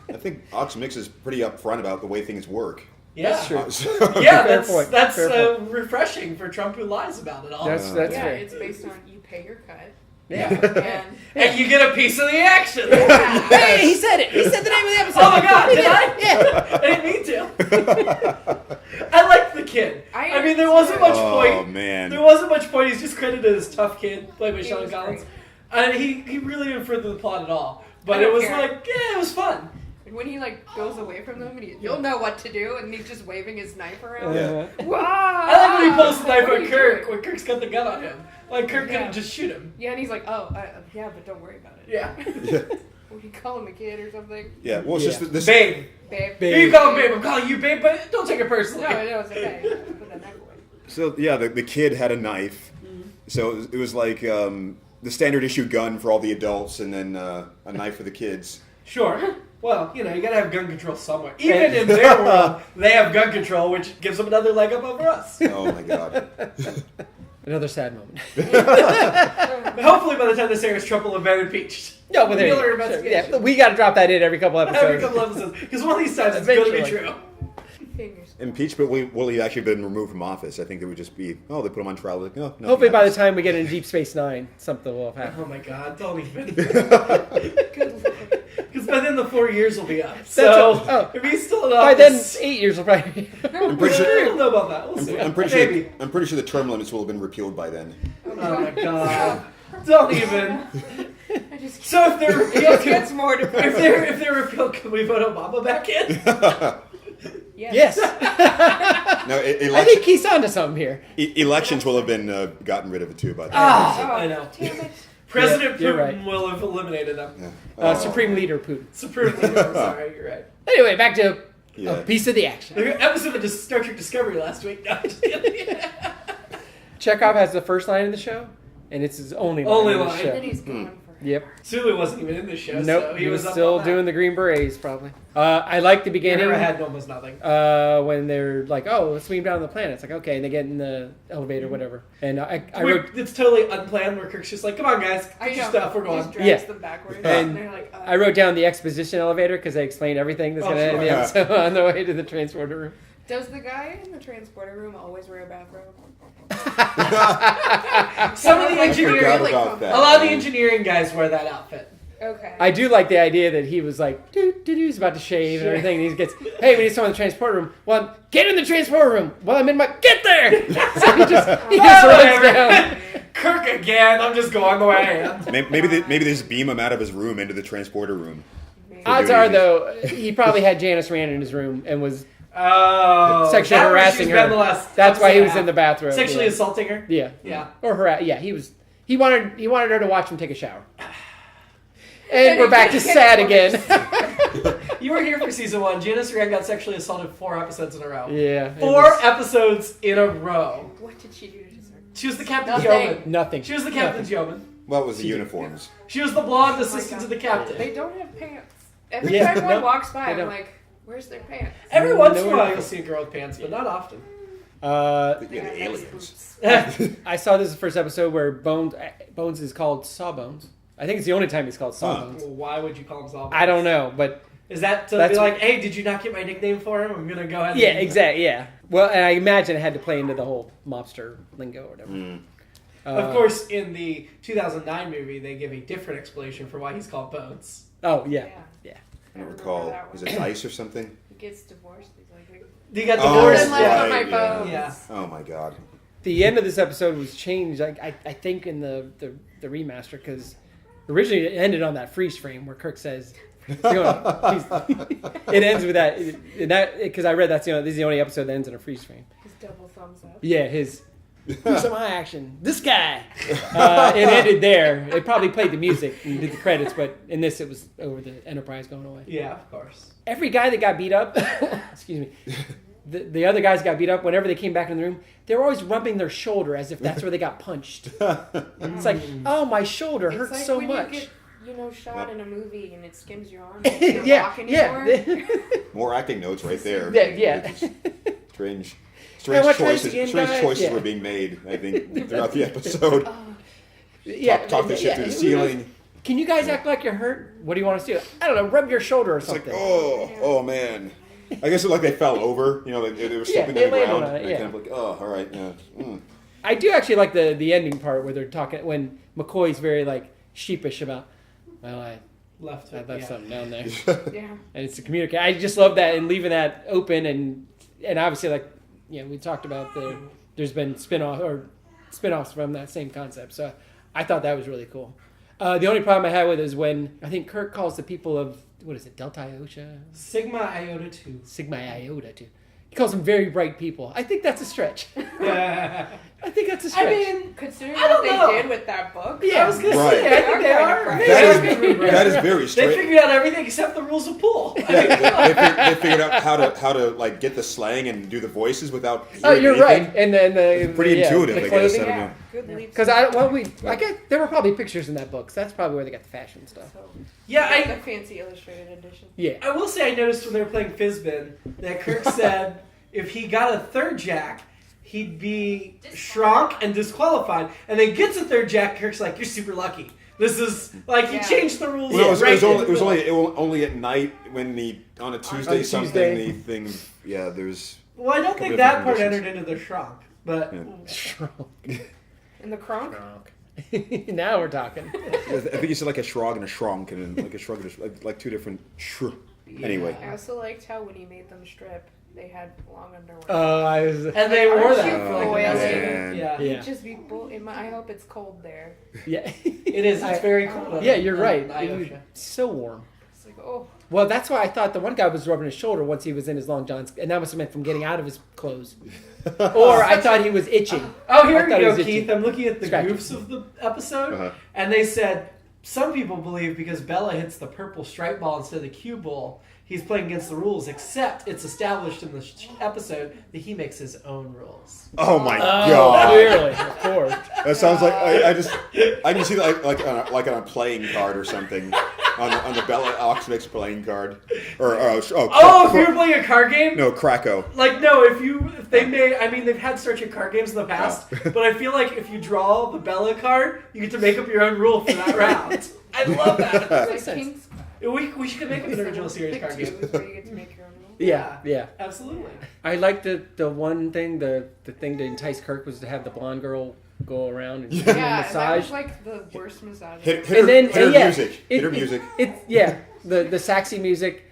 I think Oxmix is pretty upfront about the way things work. Yeah, That's true. yeah, Fair that's point. that's Fair point. refreshing for Trump who lies about it all. That's Yeah, fair. it's based on you pay your cut. Yeah. And And you get a piece of the action. Hey, he said it. He said the name of the episode. Oh my God, did I? Yeah. I didn't mean to. I like the kid. I mean, there wasn't much Oh point. man. There wasn't much point. He's just credited as tough kid, played by He Sean was Collins, great. and he really didn't further the plot at all. But I don't it was care. like, yeah, it was fun. And when he like goes away from them, and you'll know what to do, and he's just waving his knife around. Yeah. Wow! I like when he pulls the knife What are on you Kirk doing? when Kirk's got the gun on him. Like Kirk Yeah. couldn't just shoot him. Yeah, and he's like, oh, yeah, but don't worry about it. Yeah. Yeah. Would you call him a kid or something? Yeah. Well, it's Yeah. just this. Babe. Babe. Babe. You call him babe. I'm calling you babe, but don't take it personally. No, it's okay. Put that knife away. So yeah, the kid had a knife. So it was like the standard issue gun for all the adults, and then a knife for the kids. Sure. Well, you gotta have gun control somewhere. Even in their world, they have gun control, which gives them another leg up over us. Oh my god. Another sad moment. But hopefully, by the time this airs, Trump will have been impeached. No, but there Mueller you go. Sure, investigation. yeah, we got to drop that in every couple episodes. Every couple episodes, because one of these times it's going to be Eventually. true. Fingers. Impeachment will he actually been removed from office? I think it would just be they put him on trial. Like no. Hopefully, by the time we get into Deep Space Nine, something will have happened. Oh my God! Don't even. Good lord. Because by then the 4 years will be up. So if he's still in By then, office, 8 years will probably be. I'm pretty I sure. don't know about that. We'll see. I'm pretty Maybe. sure. I'm pretty sure the term limits will have been repealed by then. Oh my God! Don't even. I just So if they're it just repealed, gets more if depressing. they're repealed, can we vote Obama back in? Yes. No, I think he's onto something here. elections will have been gotten rid of it too by then. Oh, I know. damn it. President you're Putin right. will have eliminated them. Yeah. Supreme Leader Putin. Supreme Leader. Sorry, you're right. Anyway, back to Yeah. a piece of the action. The episode of Star Trek Discovery last week. No, I'm just kidding. Chekhov has the first line of the show, and it's his only line Only in the line. show. And then he's gone for Yep. Sulu wasn't even in the show, Nope. so he was up still on that. doing the Green Berets, probably. I like the beginning. Hammerhead had almost nothing. When they're like, "Oh, let's swing down the planet." It's like, okay, and they get in the elevator, whatever. And I wrote, It's totally unplanned. Where Kirk's just like, "Come on, guys, I get your know. stuff. We're He going." just drags Yeah. them backwards. And they're like, I wrote down the exposition elevator because they explain everything that's Oh, going to end the sure. episode on the way to the transporter room. Does the guy in the transporter room always wear a bathrobe? Some of the I engineering, forgot really about come- that. a lot of the engineering guys wear that outfit. Okay. I do like the idea that he was like, he's about to shave and everything. And he gets, hey, we need someone in the transporter room. Well, get in the transporter room. Well, I'm in my, get there. So he just runs down. Kirk again. I'm just going the way. Maybe they just beam him out of his room into the transporter room. Odds are, though, he probably had Janice Rand in his room and was Oh, sexually that was harassing she's been her. the last That's why he was episode in the bathroom. Sexually yeah. assaulting her. Yeah. Yeah. Or yeah, he wanted her to watch him take a shower. And we're back to sad again. You were here for season 1. Janice Rand got sexually assaulted 4 episodes in a row. Yeah. it 4 was episodes in a row. What did she do to deserve? She was the captain's Nothing. yeoman. Nothing. She was the captain's yeoman. Well, it was the uniforms. She was the blonde Oh my assistant God. to the captain. They don't have pants. Every Yeah, time one no, walks by, they I'm don't. like, where's their pants? Every once in a Nowhere while to- you'll see a girl with pants, but not often. Yeah, the They have nice aliens. boots. I saw this the first episode where Bones is called Sawbones. I think it's the only time he's called Sawbones. Well, why would you call him Saul? I don't know, but Is that to That's be what- like, hey, did you not get my nickname for him? I'm gonna go ahead. yeah, and exactly, yeah. Well, and I imagine it had to play into the whole mobster lingo or whatever. Of course, in the 2009 movie, they give a different explanation for why he's called Bones. Oh, yeah. I don't recall. Was it Ice or something? He gets divorced. He's like, He got Oh, divorced. Nothing left on my right, yeah. bones. Yeah. Oh my god. The end of this episode was changed, I think, in the remaster, because originally it ended on that freeze frame where Kirk says, it ends with that, because I read this is the only episode that ends in a freeze frame. His double thumbs up. Yeah, his do some eye action. This guy. It ended there. It probably played the music and did the credits, but in this it was over the Enterprise going away. Yeah, of course. Every guy that got beat up, excuse me, the other guys got beat up. Whenever they came back in the room, they were always rubbing their shoulder as if that's where they got punched. It's like, oh, my shoulder It's hurts like so when much. you get, shot in a movie and it skims your arm and you can't Yeah, walk anymore. yeah. More acting notes right there. Yeah. Strange Hey, watch choices. this again, Strange guys. choices Yeah. were being made. I think throughout the episode. Yeah, Talk the shit through the ceiling. Can you guys act like you're hurt? What do you want us to do? I don't know. Rub your shoulder or It's like, something. oh man. I guess it's like they fell over. They were slipping they on the landed ground. on it, And yeah. kind of like, oh, all right, yeah. Mm. I do actually like the ending part where they're talking when McCoy's very like sheepish about. Well, I Left. something down there, Yeah. and it's to communicate. I just love that and leaving that open and obviously like we talked about there's been spin-offs from that same concept. So I thought that was really cool. The only problem I had with it is when I think Kirk calls the people of what is it, Delta Iota, Sigma Iota 2. Sigma Iota too. He calls them very bright people. I think that's a stretch. Yeah. I think that's a stretch. I mean, Considering I what don't know. they did with that book. yeah, I was gonna Right. say, I think they are. That is very They strange. figured out everything except the rules of pool. They figured out how to like get the slang and do the voices without. Oh, hearing you're anything. right. And then the Pretty intuitive, the I guess. clothing. I don't Yeah. know. Good leaps. Because I guess there were probably pictures in that book. So that's probably where they got the fashion stuff. So, Yeah, the fancy illustrated edition. Yeah. I will say I noticed when they were playing Fizbin that Kirk said if he got a third jack, he'd be shrunk and disqualified. And then gets a third jack, Kirk's like, "You're super lucky." This is like he Yeah. changed the rules. Well, right it was only at night when on a Tuesday On something Tuesday. the thing. Yeah, there's. Well, I don't Couple think that different part conditions. entered into the shrunk, but Yeah. Shrunk. In the crunk? Now we're talking. I think you said like a shrug and a shrunk, and like a shrug and like two different. Anyway. I also liked how when he made them strip, they had long underwear. I was. and they Aren't wore you that. for like, oil? Man. Yeah. Yeah. It'd just be I hope it's cold there. Yeah. It is. It's very cold. Yeah, you're right. on It was Iosha. so warm. It's like, oh. Well, that's why I thought the one guy was rubbing his shoulder once he was in his long johns, and that must have meant from getting out of his clothes. Or I thought he was itching. Oh, here I we thought he go, was itchy. Keith. I'm looking at the Scratchy. goofs of the episode, Uh-huh. and they said some people believe because Bella hits the purple stripe ball instead of the cue ball, he's playing against the rules. Except it's established in the episode that he makes his own rules. Oh my Oh, god! clearly, of course. That sounds like I can see that like on a playing card or something on the Bella Oxmix playing card or Oh, if you were playing a card game. no Krakow. Like no, if they made, I mean, they've had Star Trek card games in the past, but I feel like if you draw the Bella card, you get to make up your own rule for that round. I love that. It's like sense. King's We should make up an original series Pick card two game. is where you get to make your own rules. Yeah. Absolutely. I like the one thing, the thing to entice Kirk was to have the blonde girl go around and give him a Yeah, that massage. was like the worst massage. Hit And then- her, hit her and yeah, music. Hit her music. The sexy music,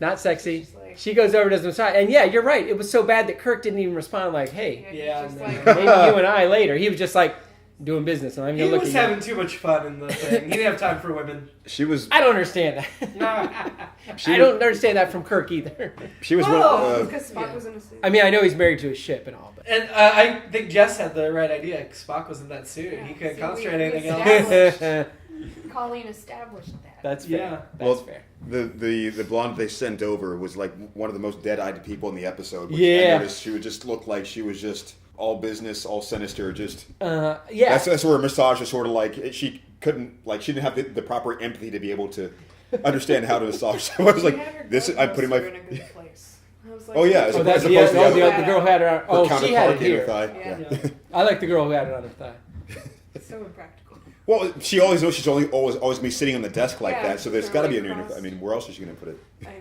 not sexy. Just like- She goes over to the massage, and yeah, you're right. It was so bad that Kirk didn't even respond like, "Hey, Yeah, just no. like, maybe you and I later." He was just like doing business, and I'm He gonna look was at you. having too much fun in the thing. He didn't have time for women. She was. I don't understand that. I don't understand that from Kirk either. She was. Oh, because Spock was in a suit. I mean, I know he's married to his ship and all, but And I think Jess had the right idea. Spock was in that suit. Yeah, He couldn't see, concentrate we anything established- else. Colleen established that. that's fair. Yeah. That's Well, fair. The blonde they sent over was like one of the most dead-eyed people in the episode. Which Yeah. I noticed she would just look like she was just all business, all sinister. Just Yeah. that's where a massage is sort of like she couldn't like she didn't have the proper empathy to be able to understand how to massage. I was She like, had her this is, I'm gut putting my. in a good place. I was like, Oh, yeah, Oh, as that's opposed the, to oh, the the girl had her. Oh, she had it counterpart gave here. a thigh. Yeah. Yeah. I like the girl who had it on her thigh. so impractical. Well, she always knows she's always going to be sitting on the desk like Yeah, that, so there's they're got to be like an cross. I mean, where else is she going to put it? I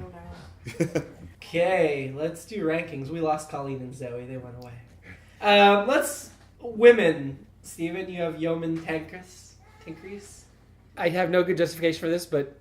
don't know. Okay, let's do rankings. We lost Colleen and Zoe. They went away. Let's women Steven, you have Yeoman Tinkries. I have no good justification for this, but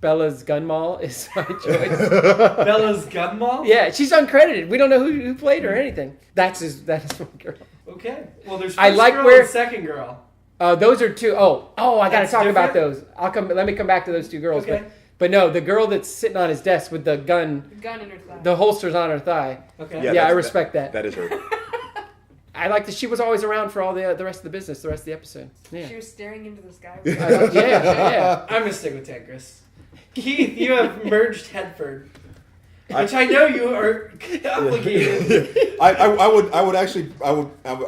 Bella's gun mall is my choice. Bella's gun mall? Yeah, she's uncredited. We don't know who played her or anything. That is my girl. Okay. Well, there's I first like girl where- and second girl. Those are two. I got to That's talk about different? those. Let me come back to those two girls. Okay. But no, the girl that's sitting on his desk with the gun, Gun in her thigh. the holster's on her thigh. Okay. Yeah, I that's- respect that. That is her. I like that she was always around for all the rest of the business, the rest of the episode. Yeah. She was staring into the sky. Yeah. I'm going to stick with Tinkris. Keith, you have merged Headford. Which I know you are obligated. I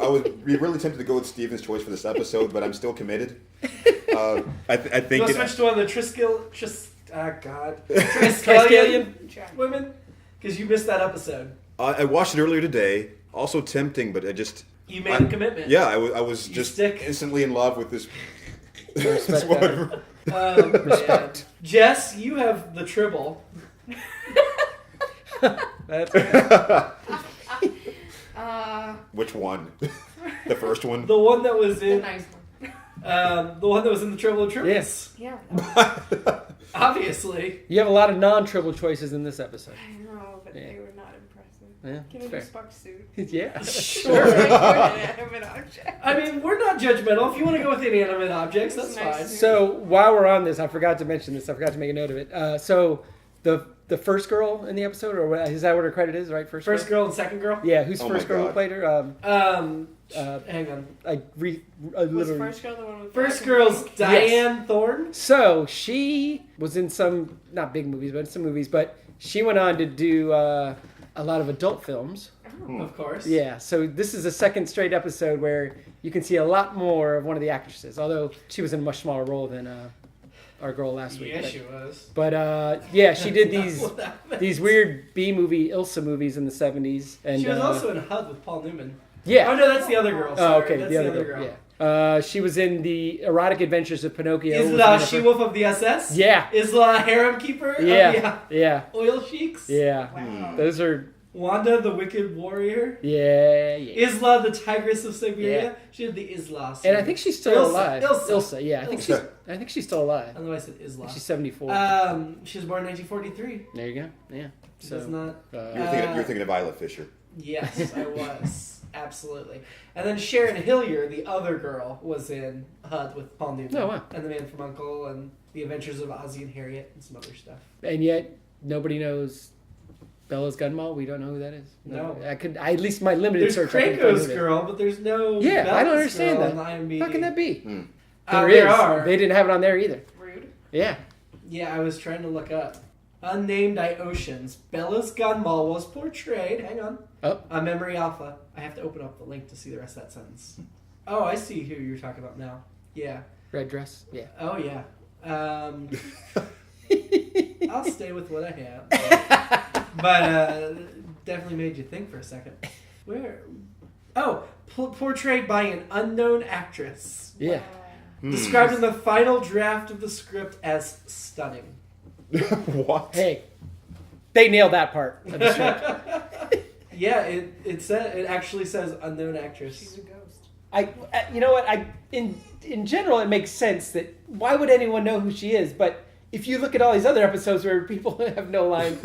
would be really tempted to go with Steven's choice for this episode, but I'm still committed. I think You'll it- switch to one of the Triskelion Triskelion. women? Because you missed that episode. I watched it earlier today. Also tempting, but I just... You made a commitment. Yeah, I was You just stick. instantly in love with this... Respect this woman. Respect. Yeah. Jess, you have the Tribble. That's Which one? The first one? The one that was The in nice one. the one that was in the Tribble of Tribbles. Yes. Yeah. Obviously. You have a lot of non-triple choices in this episode. I know, but Yeah. they were not impressive. Yeah, Can I fair. do Spock's suit? Yeah. Sure. Inanimate object. I mean, we're not judgmental. If you want to go with inanimate objects, that's It's nice. fine. So while we're on this, I forgot to mention this. I forgot to make a note of it. So the first girl in the episode, or is that what her credit is? Right, First girl and second girl? Yeah, who's Oh first my girl who God. played her? Hang on. I Was literally. first girl the one with First black and girl's pink? Diane Thorne. So she was in some not big movies, but in some movies. But she went on to do a lot of adult films. Of course. Yeah. So this is a second straight episode where you can see a lot more of one of the actresses. Although she was in a much smaller role than our girl last week. Yeah, but, she was. But yeah, she did these What that meant. these weird B movie Ilsa movies in the 70s. And She was also in HUD with Paul Newman. yeah. Oh no, that's the other girl. Oh, Sorry. okay, That's the other girl. Yeah. She was in the Erotic Adventures of Pinocchio. was one Isla of her- She-Wolf of the SS? Yeah. Isla Harem Keeper of Yeah. the Yeah. Oil Sheiks? Yeah. Wow. Those are. Wanda the Wicked Warrior? Yeah. Yeah. Isla the Tigress of Siberia? Yeah. She did the Isla. And I think she's still Ilsa. alive. Ilsa. Yeah. I think she's still alive. Otherwise I said Isla. She's 74. She was born in 1943. There you go. Yeah. She So. does not. You're thinking of Isla Fisher. Yes, I was. Absolutely. And then Sharon Hillier, the other girl, was in HUD with Paul Newman. Oh, wow. And The Man from U.N.C.L.E. and The Adventures of Ozzie and Harriet and some other stuff. And yet nobody knows Bella's gun mall. We don't know who that is. No. At least my limited There's search. I couldn't find Kranko's who that is. girl, but there's no Yeah, I don't Bella's understand girl that. on IMDb. How can that be? There is. are. They didn't have it on there either. Rude. Yeah. Yeah, I was trying to look up. Unnamed Oceans. Bella's gun mall was portrayed. Hang on. Oh. On Memory Alpha. I have to open up the link to see the rest of that sentence. Oh, I see who you're talking about now. Yeah. Red dress. Yeah. Oh, yeah. I'll stay with what I have. But definitely made you think for a second. Where? Oh, portrayed by an unknown actress. Yeah. Described in the final draft of the script as stunning. What? Hey, they nailed that part of the script. Yeah, it actually says unknown actress. She's a ghost. You know what? In general, it makes sense that why would anyone know who she is? But if you look at all these other episodes where people have no line,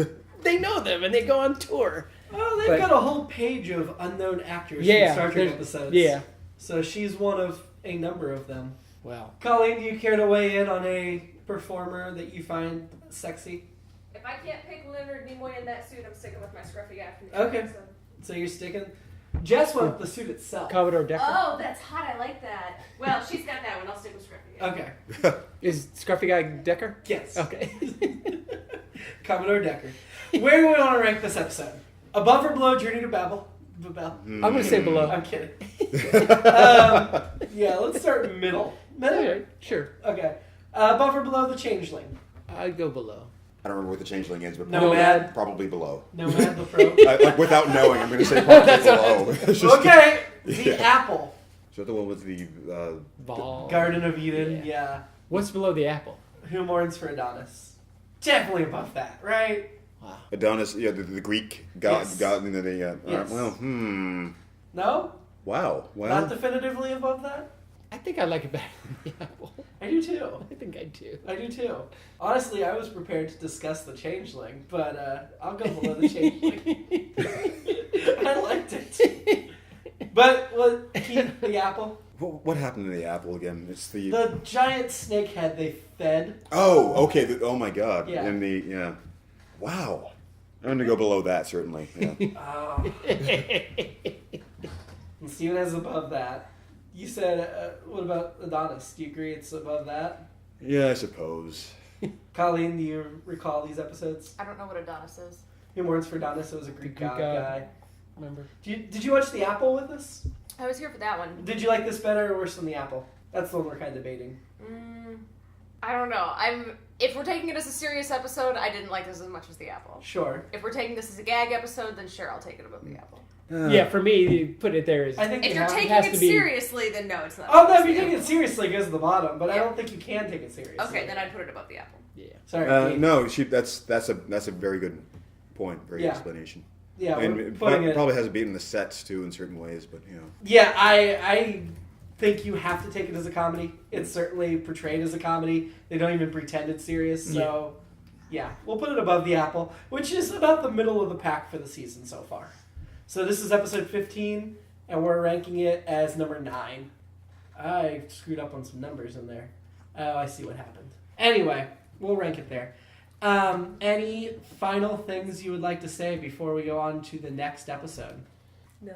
they know them and they go on tour. Oh, they've But- got a whole page of unknown actors Yeah, from Star Trek there's- episodes. Yeah. So she's one of a number of them. Wow. Colleen, do you care to weigh in on a performer that you find sexy? If I can't pick Leonard Nimoy in that suit, I'm sticking with my scruffy guy from the Okay. episode. So you're sticking. Jess went with the suit itself. Commodore Decker. Oh, that's hot. I like that. Well, she's got that one. I'll stick with scruffy guy. Okay. Is Scruffy Guy Decker? Yes. Okay. Commodore Decker. Where do we want to rank this episode? Above or below Journey to Babel? I'm going to say below. I'm kidding. Yeah, let's start middle. Middle? Okay, sure. Okay. Above or below the Changeling? I'd go below. I don't remember what the changeling is, but Nomad. probably below. Nomad the Pro. Like without knowing, I'm going to say probably below. It's just- Okay. The Yeah. Apple. Is that the one with the? Ball. Garden of Eden. Yeah. What's below the apple? Who mourns for Adonis? Definitely above that, right? Wow. Adonis, yeah, the Greek god, Yes. god, and the Yes. well, No? Wow. Not Well, definitively above that. I think I like it better than the apple. I do too. I think I do. I do too. Honestly, I was prepared to discuss the changeling, but I'll go below the changeling. I liked it. But keep the apple. what happened to the apple again? It's The giant snake head they fed. Oh, okay. Oh my God. Yeah. And wow. I'm gonna go below that certainly. Yeah. Oh. And Steven is above that. You said, what about Adonis? Do you agree it's above that? Yeah, I suppose. Colleen, do you recall these episodes? I don't know what Adonis is. He mourns for Adonis. It was a Greek god guy. Remember? Did you watch The Apple with us? I was here for that one. Did you like this better or worse than The Apple? That's the one we're kind of debating. I don't know. If we're taking it as a serious episode, I didn't like this as much as The Apple. Sure. If we're taking this as a gag episode, then sure, I'll take it above The Apple. Yeah, for me, you put it there as... I think If you you're have- taking has it to be- seriously, then no, it's not. Oh no, above if you're The taking it Apple. seriously, it goes to the bottom. But I Yeah. don't think you can take it seriously. Okay, then I'd put it above The Apple. Yeah. Sorry. Kate. No, that's a very good point. Very good Yeah. explanation. Yeah, And we're it putting it. probably has a beat in the sets too in certain ways, but Yeah, I think you have to take it as a comedy. It's certainly portrayed as a comedy. They don't even pretend it's serious. So, yeah, we'll put it above The Apple, which is about the middle of the pack for the season so far. So this is episode 15, and we're ranking it as number 9. I screwed up on some numbers in there. Oh, I see what happened. Anyway, we'll rank it there. Any final things you would like to say before we go on to the next episode? No.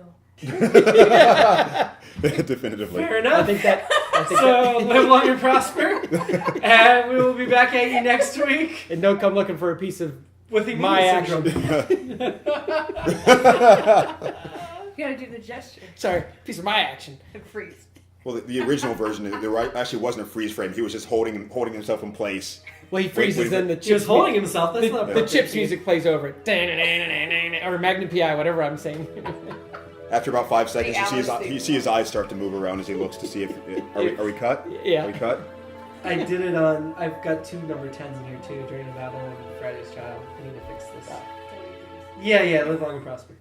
definitively. Fair enough. I think that... So live long and prosper, and we will be back at you next week And don't come looking for a piece of with the my syndrome. action. You gotta do the gesture Sorry, piece of my action. and freeze. Well, the original version, there actually wasn't a freeze frame. He was just holding himself in place. Well, he freezes, wait, then the He was chips... holding himself. That's The, not the appropriate. chips music plays over it. Or Magnum PI, whatever I'm saying. After about 5 seconds, Alice you see his eyes start to move around as he looks to see if are we cut? Yeah. Are we cut? I did it on. I've got 2 number 10s in here too. Drain of Babylon and Friday's Child. I need to fix this. Yeah, live long and prosper.